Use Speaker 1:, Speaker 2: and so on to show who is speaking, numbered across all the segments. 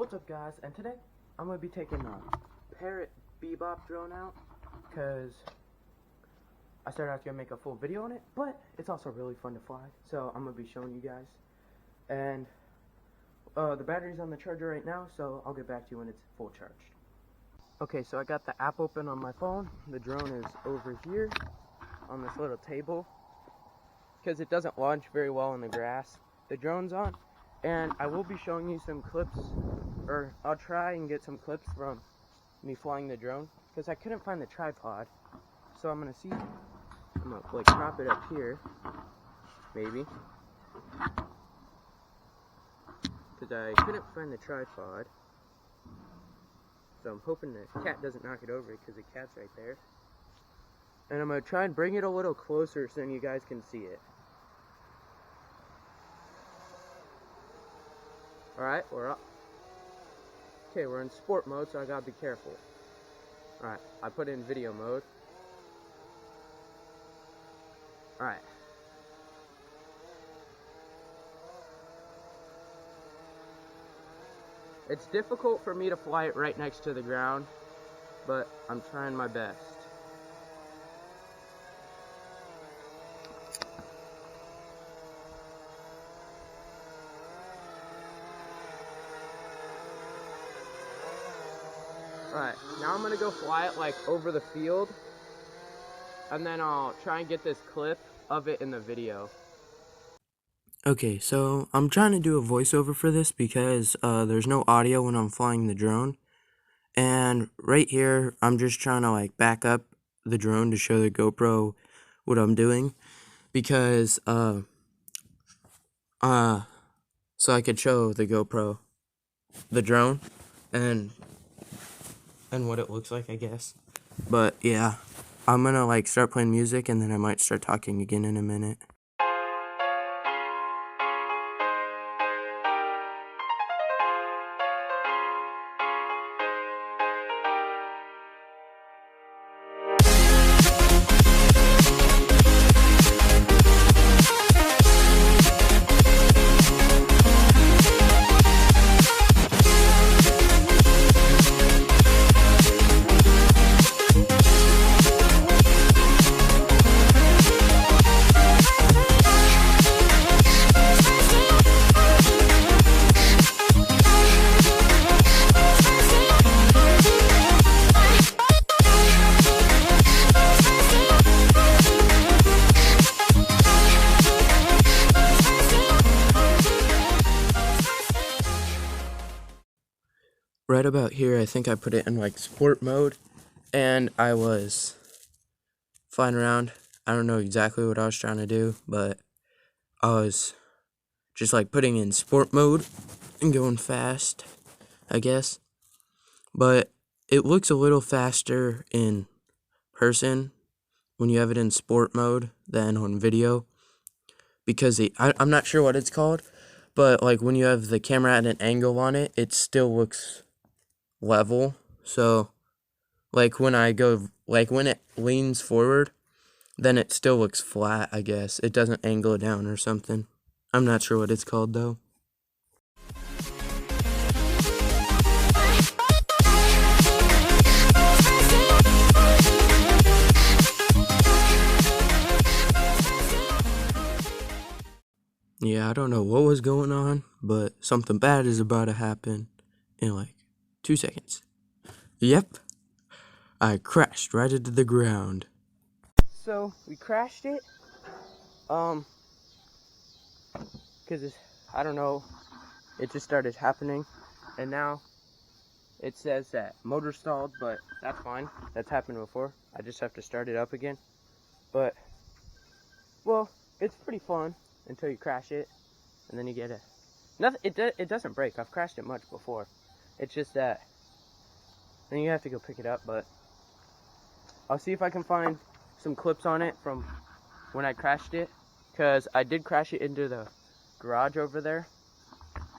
Speaker 1: What's up, guys? And today I'm going to be taking a parrot bebop drone out because I started out to make a full video on it, but it's also really fun to fly, so I'm going to be showing you guys. And the battery's on the charger right now, so I'll get back to you when it's full charged. Okay, so I got the app open on my phone. The drone is over here on this little table because it doesn't launch very well in the grass. The drone's on, and I will be showing you some clips, or I'll try and get some clips from me flying the drone because I couldn't find the tripod. So I'm gonna like prop it up here, maybe, because I couldn't find the tripod. So I'm hoping the cat doesn't knock it over because the cat's right there. And I'm gonna try and bring it a little closer so you guys can see it. Alright, we're up. Okay, we're in sport mode, so I gotta be careful. Alright, I put it in video mode. Alright. It's difficult for me to fly it right next to the ground, but I'm trying my best. Alright, now I'm gonna go fly it like over the field, and then I'll try and get this clip of it in the video. Okay, so I'm trying to do a voiceover for this because there's no audio when I'm flying the drone. And right here, I'm just trying to like back up the drone to show the GoPro what I'm doing, because so I could show the GoPro the drone and what it looks like, I guess. But yeah, I'm gonna like start playing music and then I might start talking again in a minute. Right about here, I think I put it in like sport mode, and I was flying around. I don't know exactly what I was trying to do, but I was just like putting in sport mode and going fast, I guess. But it looks a little faster in person when you have it in sport mode than on video, because I'm not sure what it's called, but like when you have the camera at an angle on it, it still looks level. So like when when it leans forward, then it still looks flat, I guess. It doesn't angle down or something. I'm not sure what it's called though. Yeah, I don't know what was going on, but something bad is about to happen in like 2 seconds. Yep, I crashed right into the ground. So we crashed it, because I don't know, it just started happening, and now it says that motor stalled, but that's fine. That's happened before. I just have to start it up again. But well, it's pretty fun until you crash it, and then you get it doesn't break. I've crashed it much before. It's just that then you have to go pick it up, but I'll see if I can find some clips on it from when I crashed it, because I did crash it into the garage over there.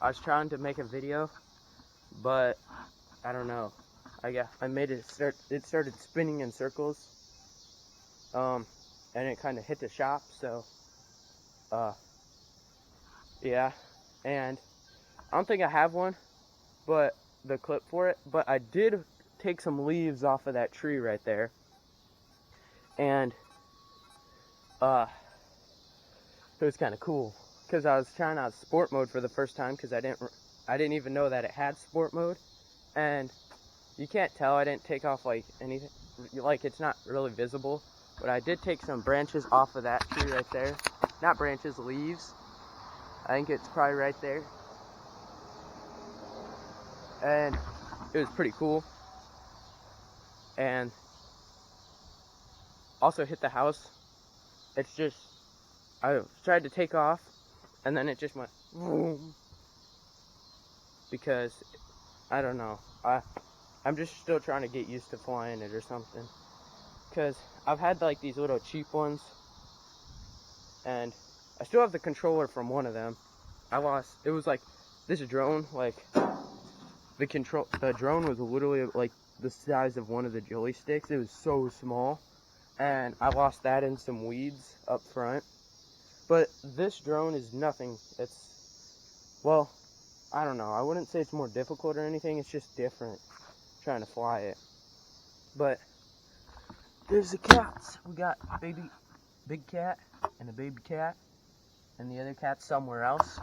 Speaker 1: I was trying to make a video, but I don't know. I made it started spinning in circles, and it kind of hit the shop, so yeah, and I don't think I have one but the clip for it. But I did take some leaves off of that tree right there, and it was kind of cool because I was trying out sport mode for the first time because I didn't even know that it had sport mode, and you can't tell I didn't take off like anything, like it's not really visible, but I did take some branches off of that tree right there. Not branches, leaves. I think it's probably right there. And it was pretty cool. And also hit the house. It's just, I tried to take off and then it just went boom. Because, I don't know, I'm just still trying to get used to flying it or something. Because I've had like these little cheap ones, and I still have the controller from one of them. It was like this drone, like the drone was literally like the size of one of the joysticks. It was so small, and I lost that in some weeds up front. But this drone is nothing. It's, well, I don't know, I wouldn't say it's more difficult or anything, it's just different trying to fly it. But there's the cats. We got big cat and a baby cat, and the other cat's somewhere else.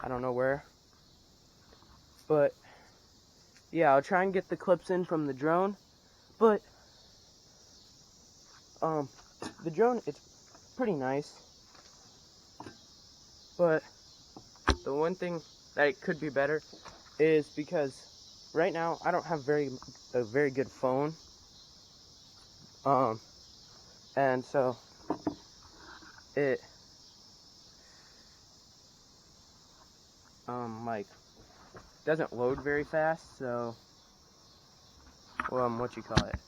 Speaker 1: I don't know where. But yeah, I'll try and get the clips in from the drone. But the drone, it's pretty nice. But the one thing that it could be better is because right now I don't have a very good phone. And so it like doesn't load very fast, so what you call it,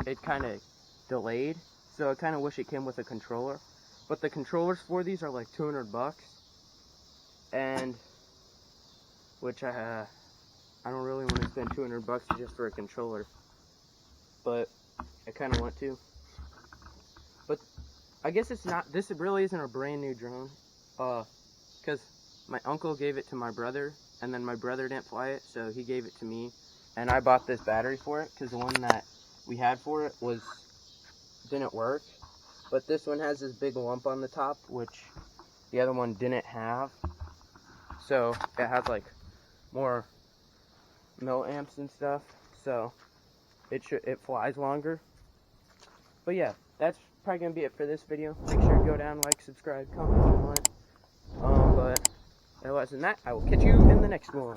Speaker 1: it kind of delayed, so I kind of wish it came with a controller. But the controllers for these are like $200, and which I don't really want to spend $200 just for a controller, but I kind of want to. But I guess this really isn't a brand new drone, because my uncle gave it to my brother, and then my brother didn't fly it, so he gave it to me, and I bought this battery for it, because the one that we had for it didn't work. But this one has this big lump on the top, which the other one didn't have, so it has like more milliamps and stuff, so it flies longer. But yeah, that's probably gonna be it for this video. Make sure to go down, like, subscribe, comment if you want. But otherwise than that, I will catch you in the next one.